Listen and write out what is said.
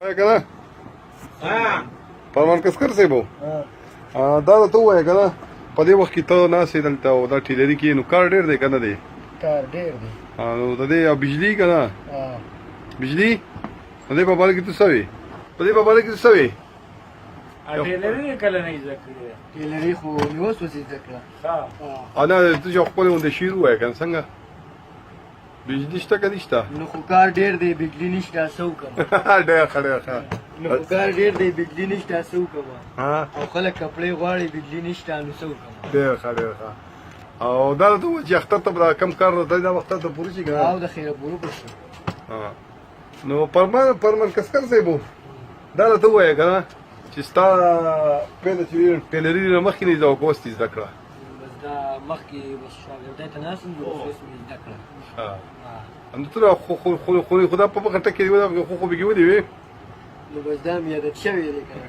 وای کنه فرمان کسکر صاحب دا ته وای کنه په دې وخت کې ته ناسې دلته او دا ټیلري کې نو کار ډېر دی کنه دی کار ډېر دی نو د دې بجلی کنه بجلی په دې په باندې کې څه وي په دې په باندې کې څه وي ټیلري کله نه زده کړې ټیلري خو یو څه زده کړه انا ته جو خپل ونده شیر وای کنه څنګه بجلی شته که نشته نو خو کار ډېر دی بجلی نشته څه وکړم ډېر ښه ډېر ښه نو خو کار ډېر دی بجلی نشته څه وکړم ها او خلک کپړې غواړي بجلی نشته نو څه وکړم ډېر ښه ډېر ښه او دا ته وایي چې اختر ته به دا کم کار دی دا وخت ته پوره شي که او د خیره پوره به شي نو پرمان کسکر صاحب دا ته ووایه که نه چې ستا پیله چې وي ټیلري نه مخکې نه زده وکړه اوس دې زده کړه بس دا مخکې بس شاګردۍ ته ناست وم اوس مې زده کړه نو ته خو دا په مخه ټکې خو خو بګې ودې وې نو بس دا مې عادت شوی دی که نه